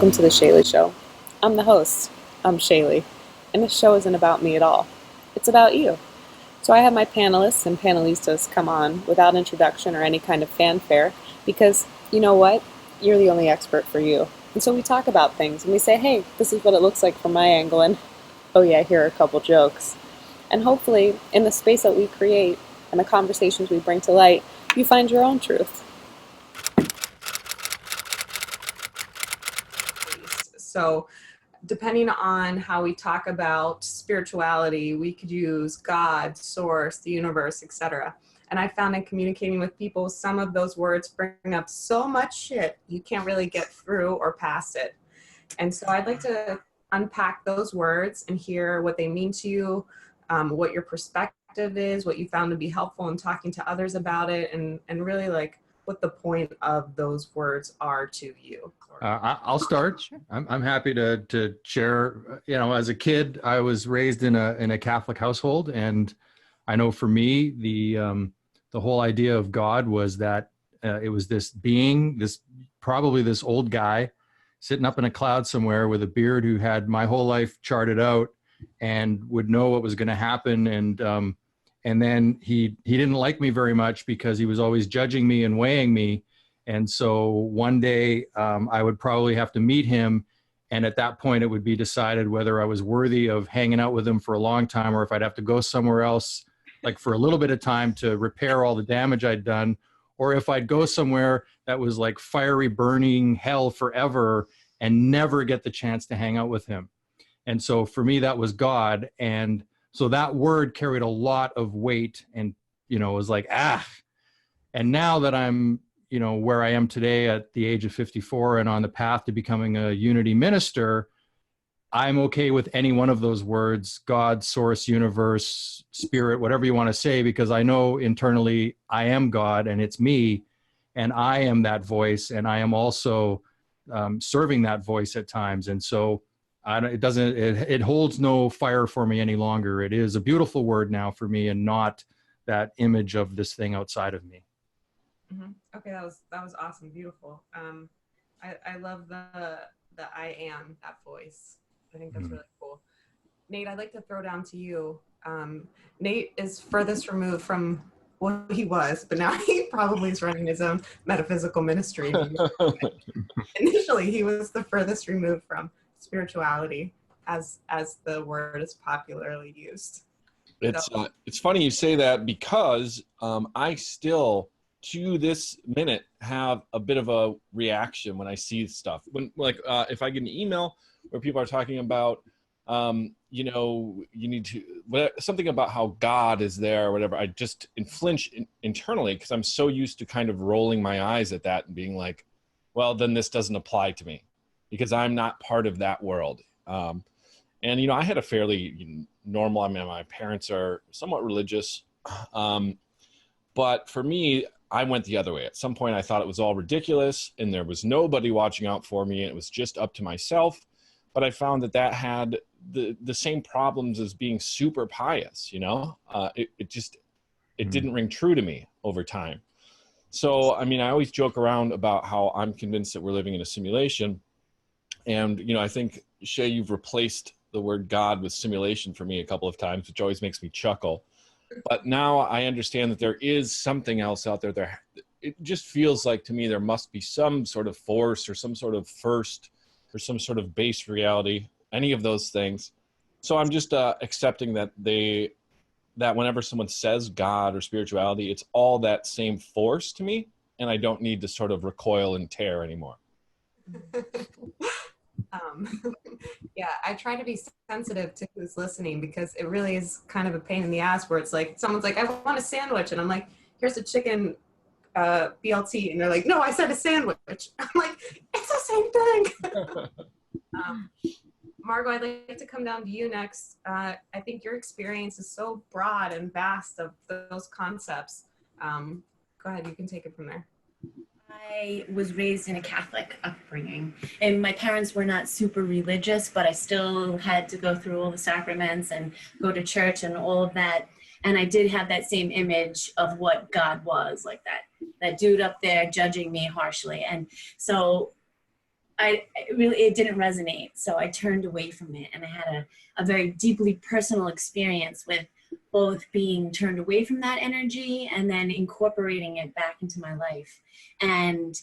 Welcome to the Shaylee Show. I'm the host. I'm Shaylee, and this show isn't about me at all. It's about you. So I have my panelists and panelistas come on without introduction or any kind of fanfare because, you know what? You're the only expert for you. And so we talk about things and we say, hey, this is what it looks like from my angle, and oh yeah, here are a couple jokes. And hopefully, in the space that we create and the conversations we bring to light, you find your own truth. So depending on how we talk about spirituality, we could use God, source, the universe, etc. And I found in communicating with people, some of those words bring up so much shit, you can't really get through or past it. And so I'd like to unpack those words and hear what they mean to you, what your perspective is, what you found to be helpful in talking to others about it, and really like what the point of those words are to you. I'll start. Sure. I'm happy to share. You know, as a kid, I was raised in a Catholic household, and I know for me, the whole idea of God was that it was this being, probably this old guy sitting up in a cloud somewhere with a beard who had my whole life charted out and would know what was going to happen. And then he didn't like me very much because he was always judging me and weighing me. And so one day I would probably have to meet him. And at that point, it would be decided whether I was worthy of hanging out with him for a long time or if I'd have to go somewhere else, like for a little bit of time to repair all the damage I'd done, or if I'd go somewhere that was like fiery, burning hell forever and never get the chance to hang out with him. And so for me, that was God. And so that word carried a lot of weight and, you know, it was like, and now that I'm, you know, where I am today at the age of 54 and on the path to becoming a unity minister, I'm okay with any one of those words, God, source, universe, spirit, whatever you want to say, because I know internally I am God and it's me and I am that voice and I am also serving that voice at times. And so it holds no fire for me any longer. It is a beautiful word now for me and not that image of this thing outside of me. Mm-hmm. Okay, that was awesome, beautiful. I love the I am, that voice. I think that's really cool. Nate, I'd like to throw down to you. Nate is furthest removed from what he was, but now he probably is running his own metaphysical ministry. Initially, he was the furthest removed from spirituality, as the word is popularly used. It's funny you say that because I still, to this minute, have a bit of a reaction when I see stuff. When if I get an email where people are talking about, you know, you need to, something about how God is there or whatever, I just flinch internally because I'm so used to kind of rolling my eyes at that and being like, well, then this doesn't apply to me because I'm not part of that world. And, you know, I had a fairly normal, I mean, my parents are somewhat religious, but for me, I went the other way. At some point, I thought it was all ridiculous and there was nobody watching out for me and it was just up to myself. But I found that had the same problems as being super pious, you know? It didn't ring true to me over time. So, I mean, I always joke around about how I'm convinced that we're living in a simulation. And, you know, I think, Shay, you've replaced the word God with simulation for me a couple of times, which always makes me chuckle. But now I understand that there is something else out there. It just feels like to me there must be some sort of force or some sort of first or some sort of base reality, any of those things. So I'm just accepting that whenever someone says God or spirituality, it's all that same force to me, and I don't need to sort of recoil and tear anymore. Yeah, I try to be sensitive to who's listening because it really is kind of a pain in the ass where it's like, someone's like, I want a sandwich. And I'm like, here's a chicken BLT. And they're like, no, I said a sandwich. I'm like, it's the same thing. Margot, I'd like to come down to you next. I think your experience is so broad and vast of those concepts. Go ahead, you can take it from there. I was raised in a Catholic upbringing, and my parents were not super religious, but I still had to go through all the sacraments and go to church and all of that. And I did have that same image of what God was, like that dude up there judging me harshly. And so it didn't resonate. So I turned away from it, and I had a very deeply personal experience with both being turned away from that energy and then incorporating it back into my life. And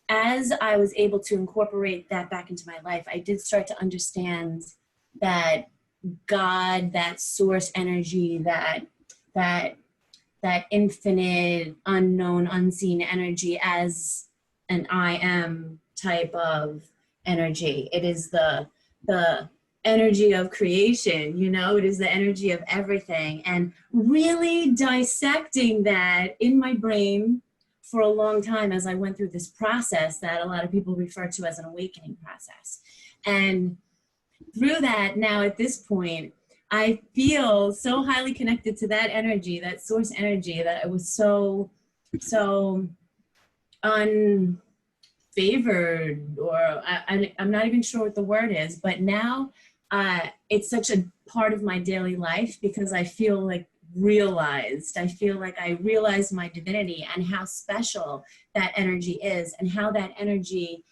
as I was able to incorporate that back into my life, I did start to understand that God, that source energy, that infinite, unknown, unseen energy as an I am type of energy. It is the energy of creation, you know, it is the energy of everything. And really dissecting that in my brain for a long time as I went through this process that a lot of people refer to as an awakening process. And through that, now at this point, I feel so highly connected to that energy, that source energy, that it was so unfavored, or I'm not even sure what the word is, but now it's such a part of my daily life because I feel like realized. I feel like I realized my divinity and how special that energy is, and how that energy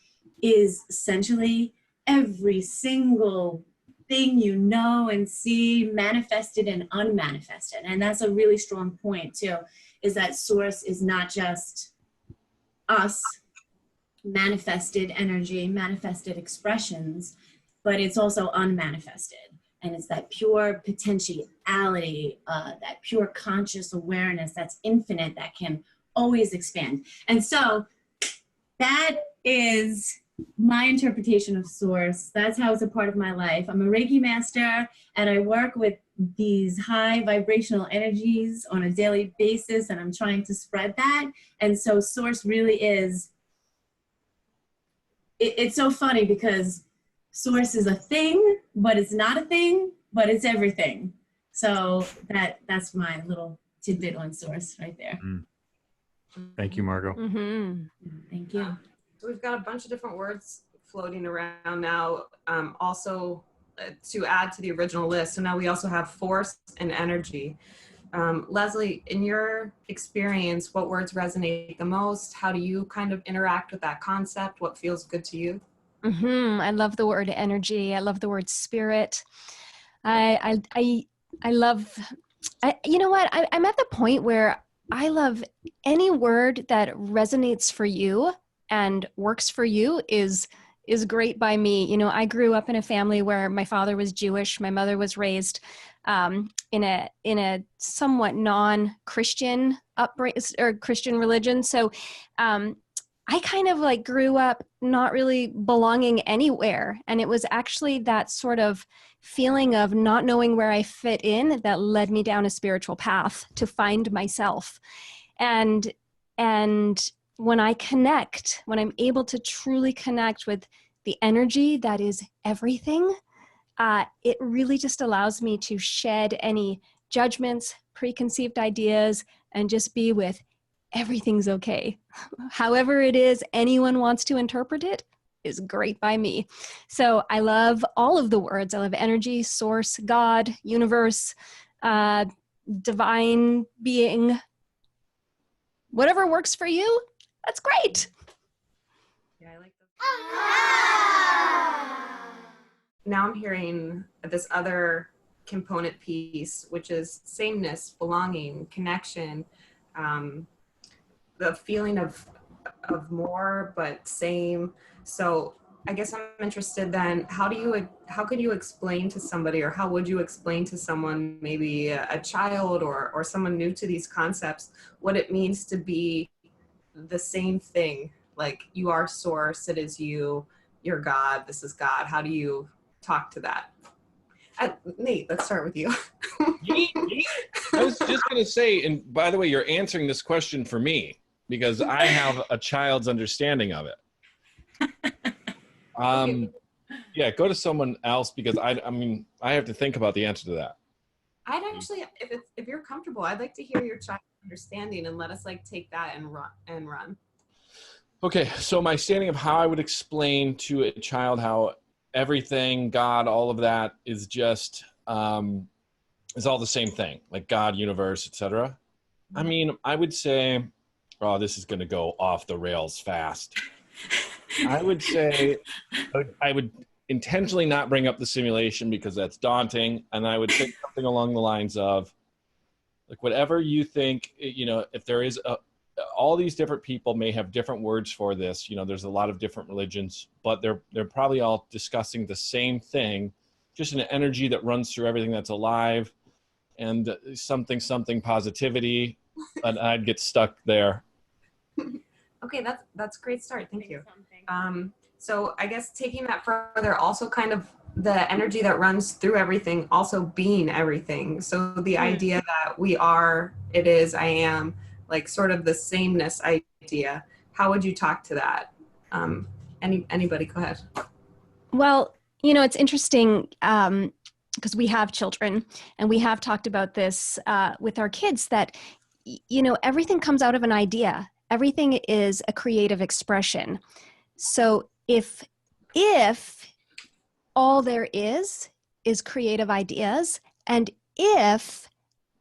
is essentially every single thing you know and see, manifested and unmanifested. And that's a really strong point too, is that source is not just us, manifested energy, manifested expressions, but it's also unmanifested. And it's that pure potentiality, that pure conscious awareness that's infinite, that can always expand. And so that is my interpretation of source. That's how it's a part of my life. I'm a Reiki master, and I work with these high vibrational energies on a daily basis, and I'm trying to spread that. And so source really is, it's so funny because source is a thing, but it's not a thing, but it's everything. So that's my little tidbit on source right there. Thank you, Margot. Thank you. So we've got a bunch of different words floating around now, also to add to the original list. So now we also have force and energy. Leslie, in your experience, what words resonate the most? How do you kind of interact with that concept? What feels good to you? I love the word energy. I love the word spirit. I love, you know what? I'm at the point where I love any word that resonates for you and works for you is great by me. You know, I grew up in a family where my father was Jewish. My mother was raised in a somewhat non-Christian upbringing or Christian religion. So I kind of like grew up not really belonging anywhere. And it was actually that sort of feeling of not knowing where I fit in that led me down a spiritual path to find myself. And when I connect, when I'm able to truly connect with the energy that is everything, it really just allows me to shed any judgments, preconceived ideas, and just be with everything's okay. However it is anyone wants to interpret it is great by me. So I love all of the words. I love energy, source, God, universe, divine being. Whatever works for you, that's great. Yeah, I like that. Now I'm hearing this other component piece, which is sameness, belonging, connection, the feeling of more but same. So I guess I'm interested then, how could you explain to somebody, or how would you explain to someone, maybe a child or someone new to these concepts, what it means to be the same thing? Like, you are source, it is you, you're God, this is God. How do you talk to that? Nate, let's start with you. I was just going to say, and by the way, you're answering this question for me because I have a child's understanding of it. Yeah, go to someone else because I mean, I have to think about the answer to that. I'd actually, if you're comfortable, I'd like to hear your child's understanding and let us like take that and run. Okay, so my standing of how I would explain to a child how everything, God, all of that is just is all the same thing, like God, universe, etc. I mean, I would say, oh, this is going to go off the rails fast. I would say I would intentionally not bring up the simulation because that's daunting. And I would say something along the lines of, like, whatever you think, if there is all these different people may have different words for this. There's a lot of different religions, but they're probably all discussing the same thing, just an energy that runs through everything that's alive, and something positivity. And I'd get stuck there. Okay, that's a great start. Thank you. So I guess taking that further, also kind of the energy that runs through everything, also being everything. So the idea that we are, it is, I am, like sort of the sameness idea. How would you talk to that? Anybody, go ahead. Well, it's interesting because we have children, and we have talked about this with our kids, that, everything comes out of an idea. Everything is a creative expression. So if all there is creative ideas, and if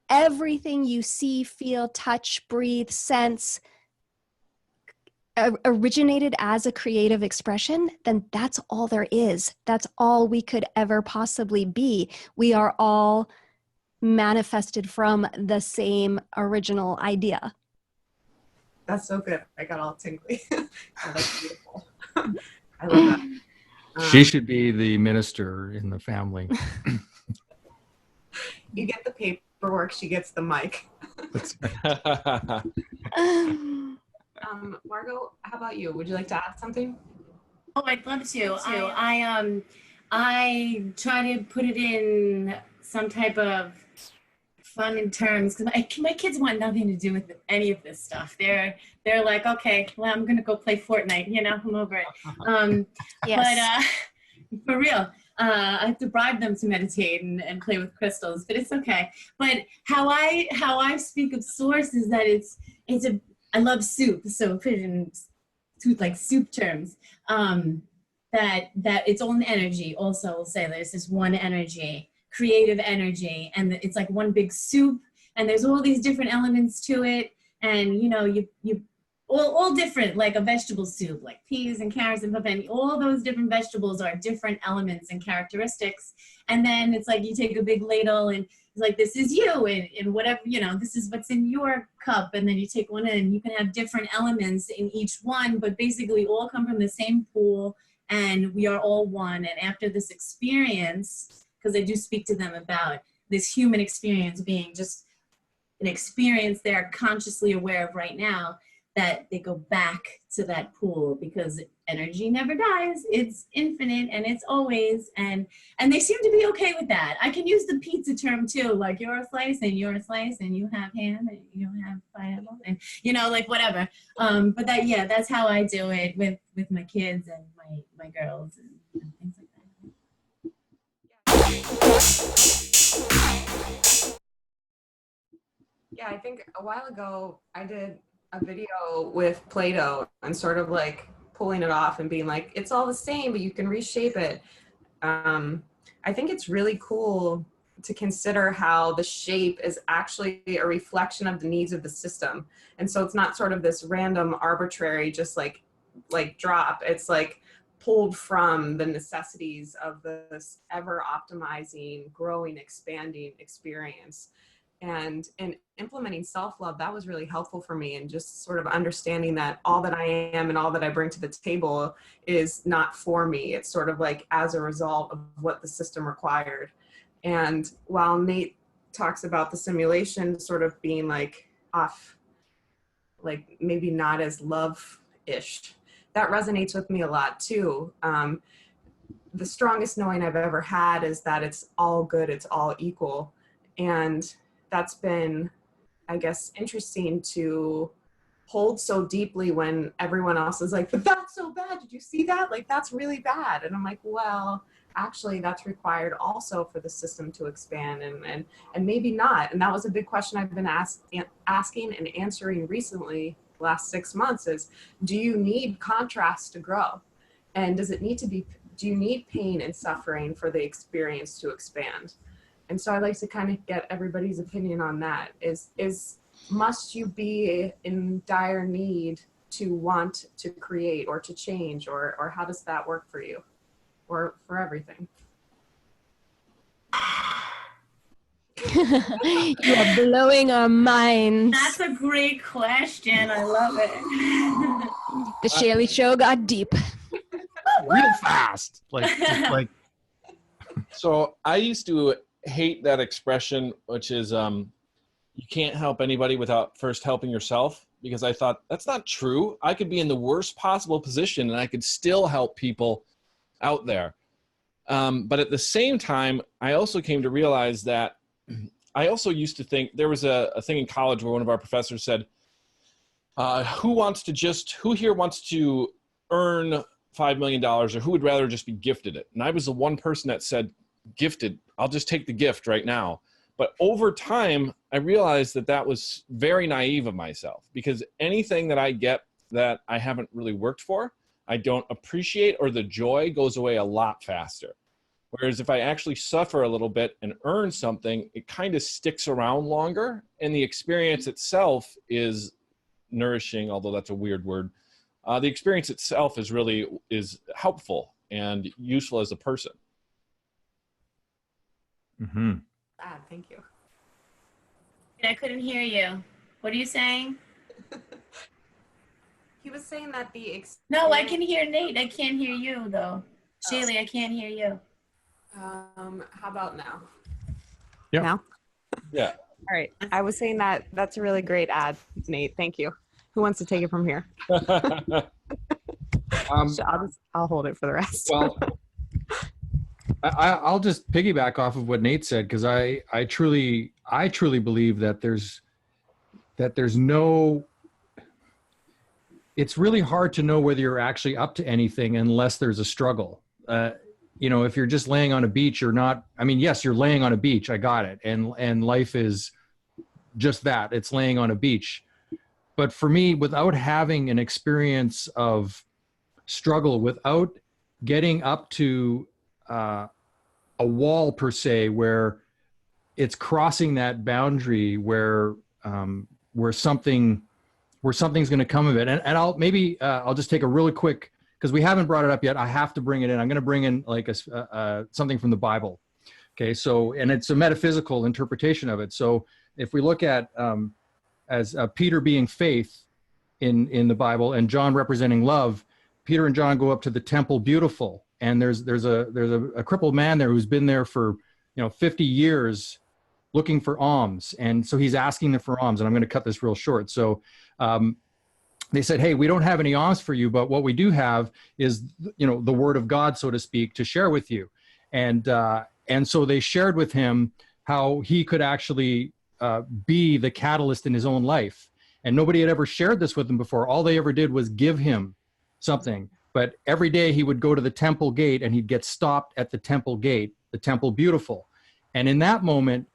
everything you see, feel, touch, breathe, sense originated as a creative expression, then that's all there is. That's all we could ever possibly be. We are all manifested from the same original idea. That's so good. I got all tingly. Oh, that's beautiful. I love that. She should be the minister in the family. You get the paperwork, she gets the mic. Margot, how about you? Would you like to add something? Oh, I'd love to. I try to put it in some type of fun in terms, because my kids want nothing to do with any of this stuff. They're like, okay, well, I'm gonna go play Fortnite. I'm over it. Yes. But for real, I have to bribe them to meditate and play with crystals, but it's okay. But how I speak of source is that I love soup, so put it in like soup terms. That its own energy. Also, will say there's this one energy, creative energy, and it's like one big soup, and there's all these different elements to it, and you all different, like a vegetable soup, like peas and carrots and and all those different vegetables are different elements and characteristics. And then it's like you take a big ladle and it's like, this is you, and whatever, this is what's in your cup, and then you take one and you can have different elements in each one, but basically all come from the same pool, and we are all one. And after this experience, because I do speak to them about this human experience being just an experience they're consciously aware of right now, that they go back to that pool, because energy never dies. It's infinite, and it's always, and they seem to be okay with that. I can use the pizza term too, like you're a slice and you're a slice, and you have ham and you have pineapple, and like whatever. But that's how I do it with my kids and my girls and things like that. Yeah, I think a while ago I did a video with Play-Doh and sort of like pulling it off and being like, it's all the same, but you can reshape it. I think it's really cool to consider how the shape is actually a reflection of the needs of the system. And so it's not sort of this random arbitrary, just like drop. It's like pulled from the necessities of this ever optimizing, growing, expanding experience. And in implementing self-love, that was really helpful for me, and just sort of understanding that all that I am and all that I bring to the table is not for me. It's sort of like as a result of what the system required. And while Nate talks about the simulation sort of being like off, like maybe not as love-ish, that resonates with me a lot too. The strongest knowing I've ever had is that it's all good, it's all equal. And that's been, I guess, interesting to hold so deeply when everyone else is like, but that's so bad. Did you see that? Like, that's really bad. And I'm like, well, actually, that's required also for the system to expand, and maybe not. And that was a big question I've been asking and answering recently, the last 6 months, is, do you need contrast to grow? And do you need pain and suffering for the experience to expand? And so I'd like to kind of get everybody's opinion on that. Must you be in dire need to want to create or to change, or how does that work for you, or for everything? You are blowing our minds. That's a great question. I love it. The Shaylee show got deep. Real fast. Like So I used to hate that expression, which is you can't help anybody without first helping yourself, because I thought that's not true. I could be in the worst possible position and I could still help people out there. But at the same time, I also came to realize that I also used to think there was a thing in college where one of our professors said, who here wants to earn $5 million, or who would rather just be gifted it? And I was the one person that said, gifted, I'll just take the gift right now. But over time, I realized that that was very naive of myself, because anything that I get that I haven't really worked for, I don't appreciate, or the joy goes away a lot faster. Whereas if I actually suffer a little bit and earn something, it kind of sticks around longer, and the experience itself is nourishing, although that's a weird word. The experience itself is helpful and useful as a person. mm-hmm. Thank you. I couldn't hear you. What are you saying? He was saying that No, I can hear Nate. I can't hear you though. Shaylee, I can't hear you. How about now? Yeah. Now? Yeah. All right. I was saying that that's a really great ad, Nate. Thank you. Who wants to take it from here? I'll hold it for the rest. Well, I'll just piggyback off of what Nate said, because I truly believe that there's no. It's really hard to know whether you're actually up to anything unless there's a struggle. If you're just laying on a beach, you're not. I mean, yes, you're laying on a beach. I got it, and life is just that. It's laying on a beach. But for me, without having an experience of struggle, without getting up to a wall per se, where it's crossing that boundary where something's going to come of it, and I'll just take a really quick, because we haven't brought it up yet. I have to bring it in. I'm going to bring in like something from the Bible. Okay, so, and it's a metaphysical interpretation of it. So if we look at as Peter being faith in the Bible, and John representing love, Peter and John go up to the temple beautiful, and there's a crippled man there who's been there for 50 years looking for alms, and so he's asking them for alms. And I'm going to cut this real short. So they said, hey, we don't have any alms for you, but what we do have is the word of God, so to speak, to share with you. And so they shared with him how he could actually be the catalyst in his own life. And nobody had ever shared this with him before. All they ever did was give him something. But every day he would go to the temple gate, and he'd get stopped at the temple gate, the temple beautiful. And in that moment,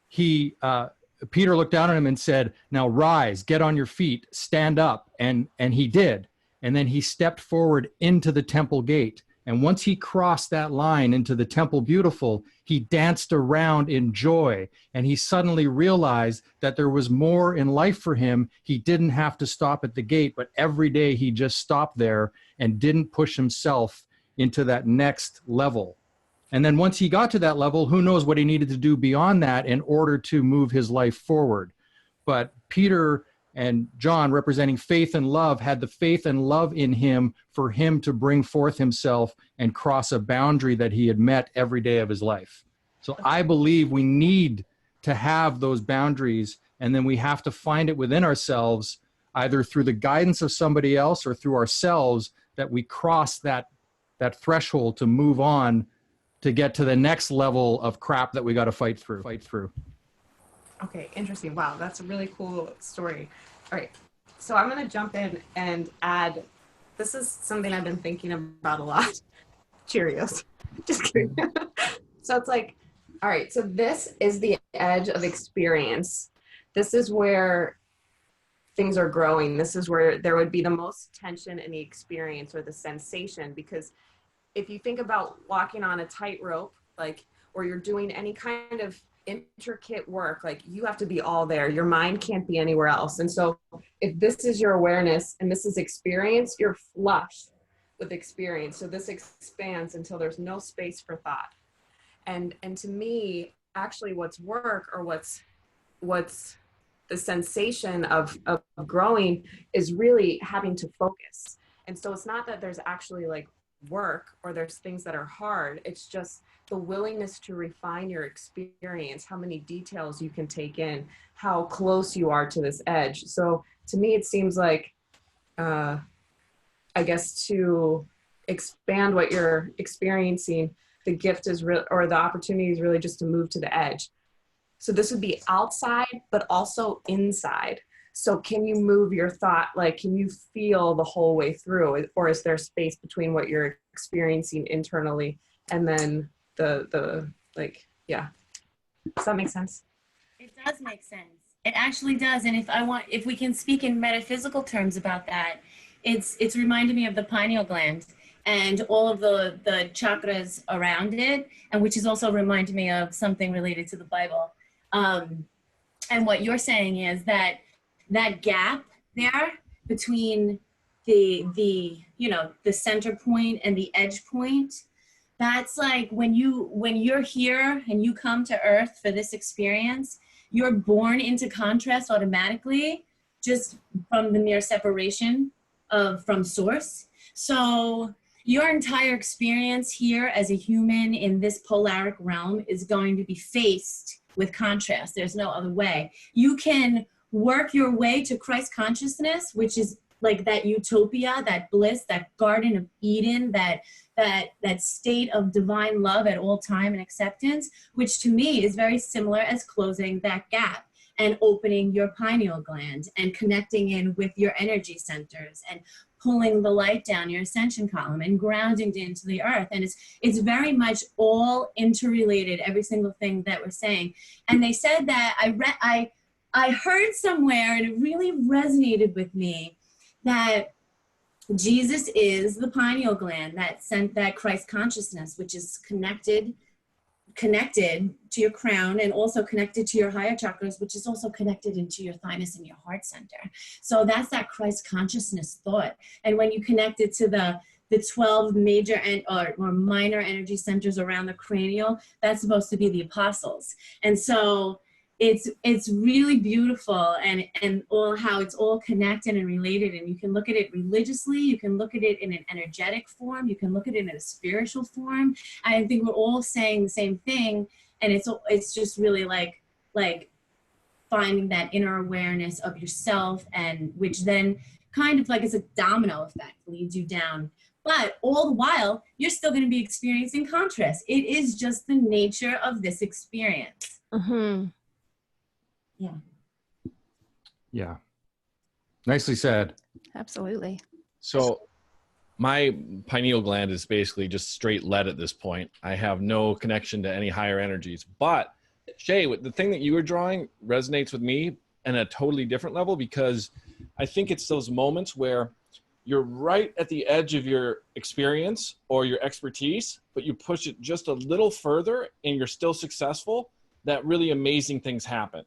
Peter looked down at him and said, now rise, get on your feet, stand up. And he did. And then he stepped forward into the temple gate. And once he crossed that line into the temple beautiful, he danced around in joy. And he suddenly realized that there was more in life for him. He didn't have to stop at the gate, but every day he just stopped there and didn't push himself into that next level. And then once he got to that level, who knows what he needed to do beyond that in order to move his life forward. But Peter and John, representing faith and love, had the faith and love in him for him to bring forth himself and cross a boundary that he had met every day of his life. So I believe we need to have those boundaries, and then we have to find it within ourselves, either through the guidance of somebody else or through ourselves, that we cross that threshold to move on, to get to the next level of crap that we got to fight through. Okay, interesting. Wow, that's a really cool story. All right, so I'm going to jump in and add, this is something I've been thinking about a lot. Cheerios. Just kidding. So it's like, all right, so this is the edge of experience. This is where things are growing. This is where there would be the most tension in the experience or the sensation, because if you think about walking on a tightrope, or you're doing any kind of intricate work, you have to be all there. Your mind can't be anywhere else. And so if this is your awareness and this is experience, you're flush with experience. So this expands until there's no space for thought. And to me, actually what's work, or what's the sensation of growing, is really having to focus. And so it's not that there's actually like work or there's things that are hard. It's just the willingness to refine your experience, how many details you can take in, how close you are to this edge. So to me, it seems like, I guess, to expand what you're experiencing, the gift is real, or the opportunity is really just to move to the edge. So this would be outside, but also inside. So can you move your thought? Like, can you feel the whole way through? Or is there space between what you're experiencing internally and then the like, yeah. Does that make sense? It does make sense. It actually does. And if we can speak in metaphysical terms about that, it's reminded me of the pineal gland and all of the chakras around it, and which is also reminded me of something related to the Bible. And what you're saying is that gap there between the center point and the edge point, that's like when you're here and you come to Earth for this experience, you're born into contrast automatically, just from the mere separation from source. So your entire experience here as a human in this polaric realm is going to be faced with contrast. There's no other way. You can work your way to Christ consciousness, which is like that utopia, that bliss, that Garden of Eden, that state of divine love at all time and acceptance, which to me is very similar as closing that gap and opening your pineal gland and connecting in with your energy centers and pulling the light down your ascension column and grounding into the earth. And it's very much all interrelated, every single thing that we're saying. And they said that I heard somewhere, and it really resonated with me, that Jesus is the pineal gland that sent that Christ consciousness, which is connected to your crown and also connected to your higher chakras, which is also connected into your thymus and your heart center. So that's that Christ consciousness thought. And when you connect it to the 12 major or minor energy centers around the cranial, that's supposed to be the apostles. And so it's really beautiful, and all how it's all connected and related. And you can look at it religiously, you can look at it in an energetic form, you can look at it in a spiritual form. I think we're all saying the same thing, and it's just really like finding that inner awareness of yourself, and which then kind of like it's a domino effect, leads you down. But all the while, you're still going to be experiencing contrast. It is just the nature of this experience. Mm-hmm. Yeah. Yeah. Nicely said. Absolutely. So my pineal gland is basically just straight lead at this point. I have no connection to any higher energies. But Shay, the thing that you were drawing resonates with me on a totally different level, because I think it's those moments where you're right at the edge of your experience or your expertise, but you push it just a little further and you're still successful, that really amazing things happen.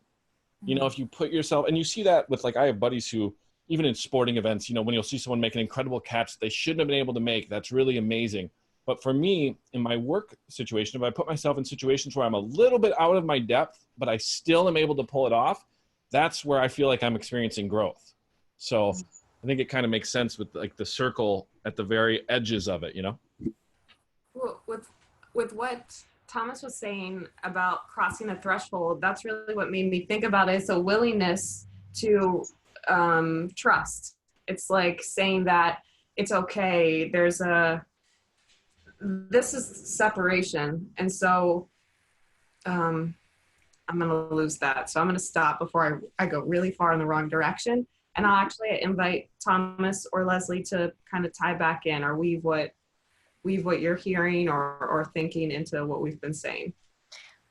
You know, if you put yourself, and you see that with, like, I have buddies who, even in sporting events, you know, when you'll see someone make an incredible catch they shouldn't have been able to make, that's really amazing. But for me, in my work situation, if I put myself in situations where I'm a little bit out of my depth, but I still am able to pull it off, that's where I feel like I'm experiencing growth. So I think it kind of makes sense with, like, the circle at the very edges of it, you know? Well, with what Thomas was saying about crossing the threshold, that's really what made me think about it. It's a willingness to trust. It's like saying that it's okay. This is separation. And so I'm going to lose that. So I'm going to stop before I go really far in the wrong direction. And I'll actually invite Thomas or Leslie to kind of tie back in or weave what you're hearing or thinking into what we've been saying.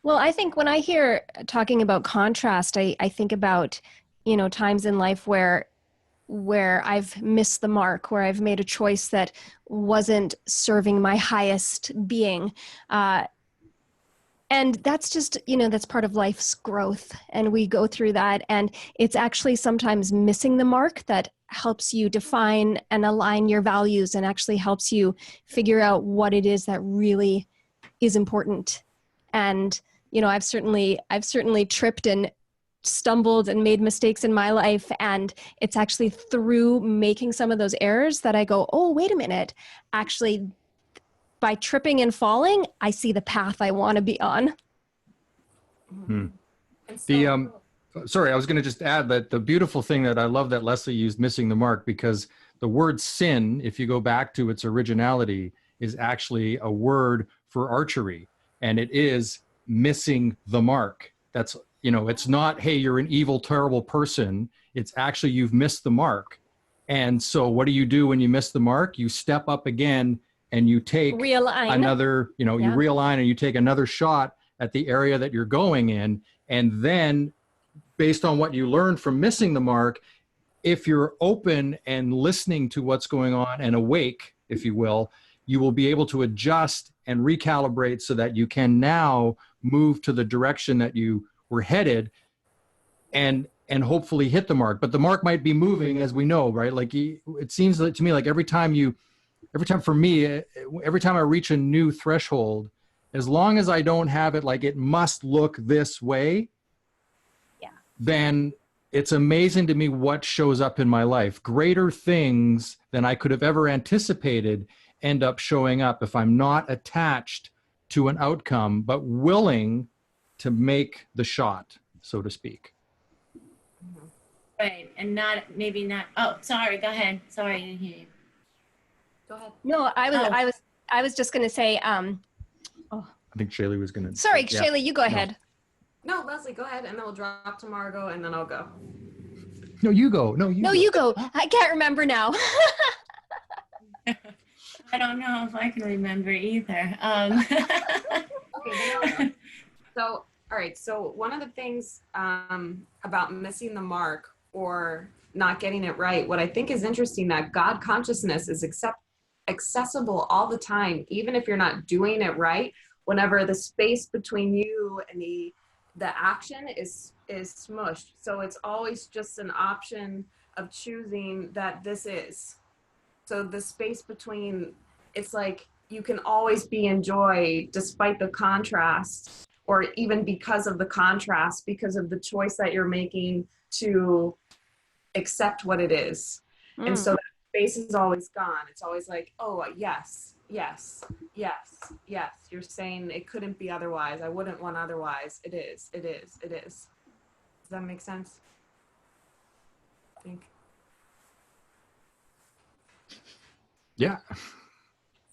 Well, I think when I hear talking about contrast, I think about, you know, times in life where I've missed the mark, where I've made a choice that wasn't serving my highest being. And that's just, you know, that's part of life's growth. And we go through that. And it's actually sometimes missing the mark that helps you define and align your values and actually helps you figure out what it is that really is important. And, you know, I've certainly tripped and stumbled and made mistakes in my life. And it's actually through making some of those errors that I go, oh, wait a minute, actually, by tripping and falling, I see the path I want to be on. Hmm. The sorry, I was going to just add that the beautiful thing that I love that Leslie used missing the mark, because the word sin, if you go back to its originality, is actually a word for archery, and it is missing the mark. That's, you know, it's not, hey, you're an evil, terrible person. It's actually you've missed the mark. And so what do you do when you miss the mark? You step up again and you take another, you know, you realign and you take another shot at the area that you're going in. And then based on what you learned from missing the mark, if you're open and listening to what's going on and awake, if you will be able to adjust and recalibrate so that you can now move to the direction that you were headed and hopefully hit the mark. But the mark might be moving, as we know, right? Like it seems to me like every time I reach a new threshold, as long as I don't have it like it must look this way, then it's amazing to me what shows up in my life. Greater things than I could have ever anticipated end up showing up if I'm not attached to an outcome, but willing to make the shot, so to speak. Right, and oh, sorry, go ahead. Sorry, I didn't hear you. Go ahead. No, I was just going to say, I think Shaylee was going to. Sorry, Shaylee, you go ahead. No, Leslie, go ahead, and then we'll drop to Margot, and then I'll go. No, you go. No, you go. I can't remember now. I don't know if I can remember either. Okay, so, all right. So one of the things about missing the mark or not getting it right, what I think is interesting, that God consciousness is accessible all the time, even if you're not doing it right. Whenever the space between you and the action is smushed, so it's always just an option of choosing that this is. So the space between, it's like you can always be in joy despite the contrast, or even because of the contrast, because of the choice that you're making to accept what it is. And so that space is always gone. It's always like, oh, yes, yes, yes, yes. You're saying it couldn't be otherwise. I wouldn't want otherwise. It is, it is, it is. Does that make sense? I think. Yeah.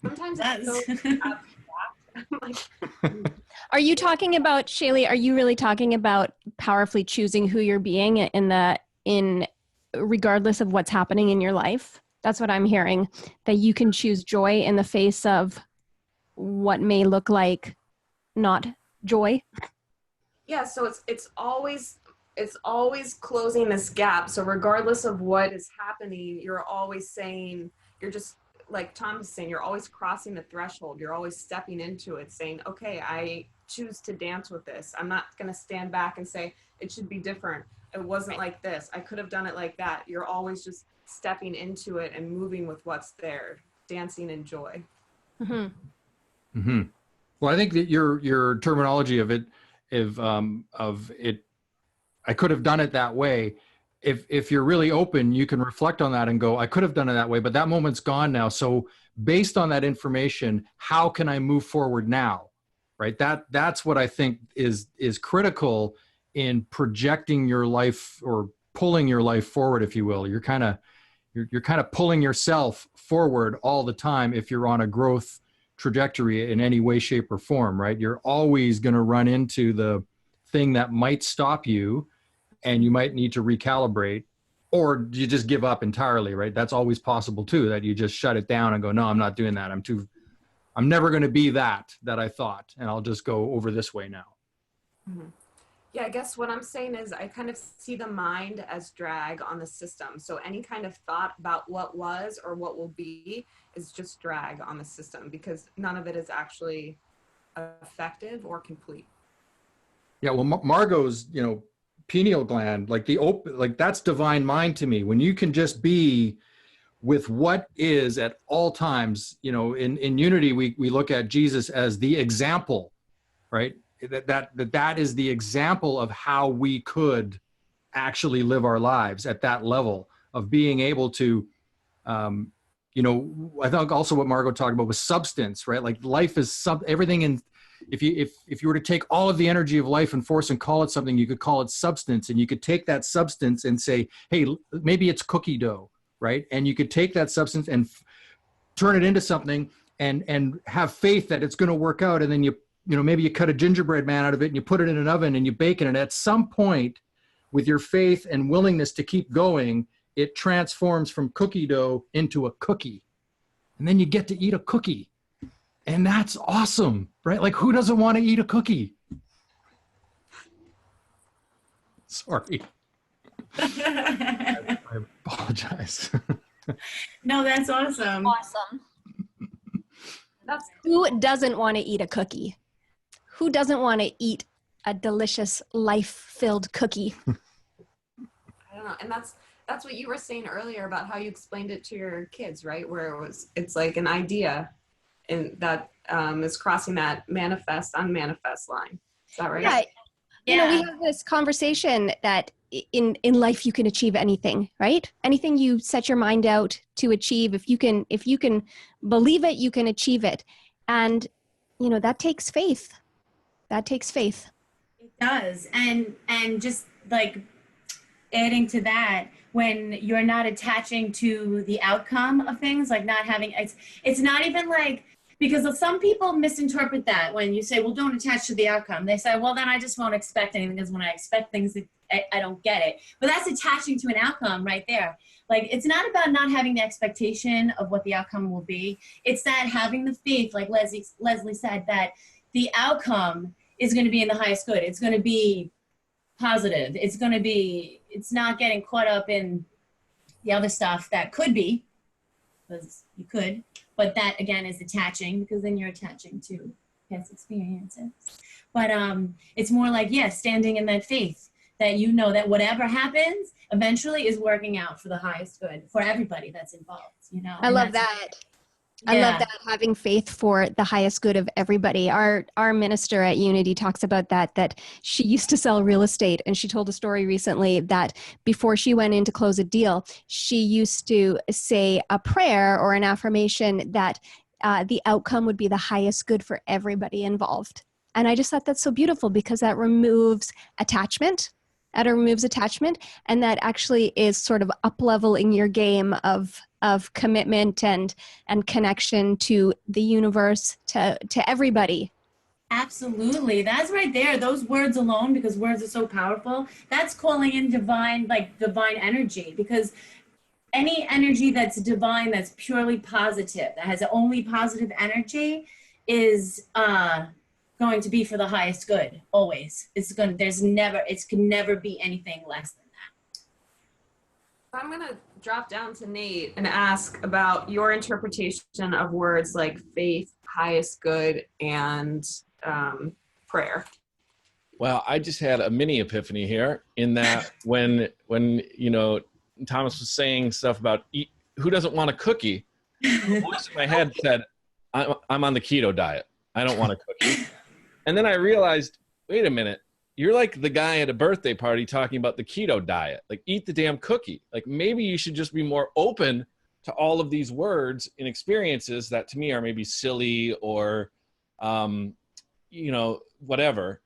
Sometimes that's so Are you talking about, Shaylee, are you really talking about powerfully choosing who you're being in regardless of what's happening in your life? That's what I'm hearing, that you can choose joy in the face of what may look like not joy. Yeah, so it's always closing this gap. So regardless of what is happening, you're always saying, you're just, like Tom is saying, you're always crossing the threshold. You're always stepping into it, saying, okay, I choose to dance with this. I'm not going to stand back and say it should be different. It wasn't like this. I could have done it like that. You're always just stepping into it and moving with what's there, dancing in joy. Well, I think that your terminology of it, I could have done it that way. If you're really open, you can reflect on that and go, I could have done it that way, but that moment's gone now. So based on that information, how can I move forward now? Right? That's what I think is critical in projecting your life or pulling your life forward, if you will. You're kind of pulling yourself forward all the time if you're on a growth trajectory in any way, shape, or form, right? You're always going to run into the thing that might stop you, and you might need to recalibrate, or you just give up entirely, right? That's always possible too, that you just shut it down and go, no, I'm not doing that. I'm never going to be that I thought, and I'll just go over this way now. Mm-hmm. Yeah, I guess what I'm saying is I kind of see the mind as drag on the system. So any kind of thought about what was or what will be is just drag on the system, because none of it is actually effective or complete. Yeah, well, Margot's, pineal gland, like that's divine mind to me. When you can just be with what is at all times, in unity, we look at Jesus as the example, right? That is the example of how we could actually live our lives at that level of being able to, I think also what Margot talked about was substance, right? Like life is everything in, if you were to take all of the energy of life and force and call it something, you could call it substance, and you could take that substance and say, hey, maybe it's cookie dough, right? And you could take that substance and turn it into something and have faith that it's going to work out. And then maybe you cut a gingerbread man out of it and you put it in an oven and you bake it. And at some point, with your faith and willingness to keep going, it transforms from cookie dough into a cookie. And then you get to eat a cookie. And that's awesome, right? Like, who doesn't want to eat a cookie? Sorry. I apologize. No, that's awesome. Awesome. Who doesn't want to eat a cookie? Who doesn't want to eat a delicious, life-filled cookie? I don't know. And that's what you were saying earlier about how you explained it to your kids, right? Where it's like an idea and that is crossing that manifest, unmanifest line. Is that right? Yeah. Yeah. We have this conversation that in life you can achieve anything, right? Anything you set your mind out to achieve, if you can believe it, you can achieve it. And that takes faith. That takes faith. It does. And just like adding to that, when you're not attaching to the outcome of things, like not having, it's not even like, because some people misinterpret that when you say, well, don't attach to the outcome. They say, well, then I just won't expect anything, because when I expect things, I don't get it. But that's attaching to an outcome right there. Like, it's not about not having the expectation of what the outcome will be. It's that having the faith, like Leslie said, that the outcome is going to be in the highest good. It's going to be positive. It's not getting caught up in the other stuff that could be, because you could. But that, again, is attaching, because then you're attaching to past experiences. But it's more like, standing in that faith that that whatever happens eventually is working out for the highest good for everybody that's involved, I love that. Yeah. I love that, having faith for the highest good of everybody. Our minister at Unity talks about that she used to sell real estate, and she told a story recently that before she went in to close a deal, she used to say a prayer or an affirmation that the outcome would be the highest good for everybody involved. And I just thought that's so beautiful, because that removes attachment. And that actually is sort of up-leveling your game of commitment and connection to the universe, to everybody. Absolutely. That's right there. Those words alone, because words are so powerful, that's calling in divine energy, because any energy that's divine, that's purely positive, that has only positive energy, is going to be for the highest good, always. It can never be anything less than that. I'm going to drop down to Nate and ask about your interpretation of words like faith, highest good, and prayer. Well, I just had a mini epiphany here in that when Thomas was saying stuff about who doesn't want a cookie, the voice in my head said, I'm on the keto diet. I don't want a cookie. And then I realized, wait a minute, you're like the guy at a birthday party talking about the keto diet. Like, eat the damn cookie. Like, maybe you should just be more open to all of these words and experiences that to me are maybe silly or, whatever.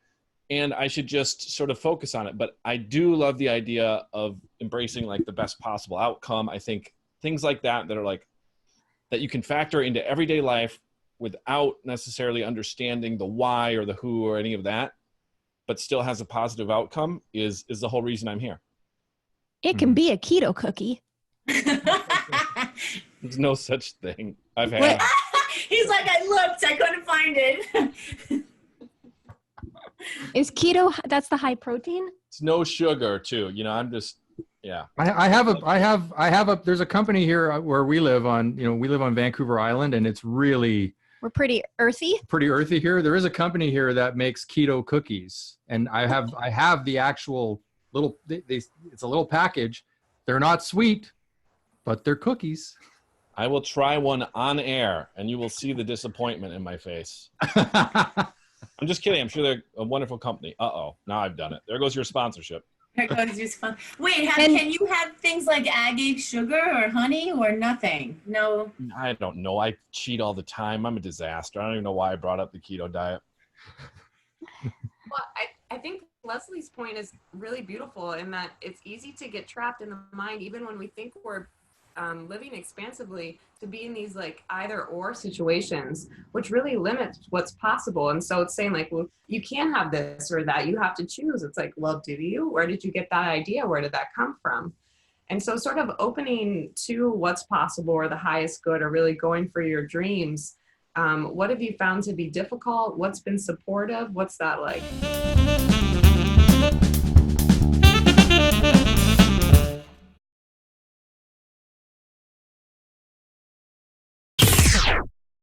And I should just sort of focus on it. But I do love the idea of embracing like the best possible outcome. I think things like that are like, that you can factor into everyday life without necessarily understanding the why or the who or any of that, but still has a positive outcome is the whole reason I'm here. It can be a keto cookie. There's no such thing. I've had. He's like, I looked, I couldn't find it. Is keto, that's the high protein? It's no sugar too. I'm just, yeah. There's a company here where we live on Vancouver Island, and it's really, We're pretty earthy. Pretty earthy here. There is a company here that makes keto cookies, and I have the actual little. It's a little package. They're not sweet, but they're cookies. I will try one on air, and you will see the disappointment in my face. I'm just kidding. I'm sure they're a wonderful company. Uh-oh. Now I've done it. There goes your sponsorship. There goes your fun. Wait, can you have things like agave sugar or honey or nothing? No. I don't know. I cheat all the time. I'm a disaster. I don't even know why I brought up the keto diet. Well, I think Leslie's point is really beautiful in that it's easy to get trapped in the mind, even when we think we're living expansively, to be in these like either or situations, which really limits what's possible. And so it's saying like, well, you can't have this or that. You have to choose. It's like, well, do you? Where did you get that idea? Where did that come from? And so sort of opening to what's possible or the highest good, or really going for your dreams. What have you found to be difficult? What's been supportive? What's that like?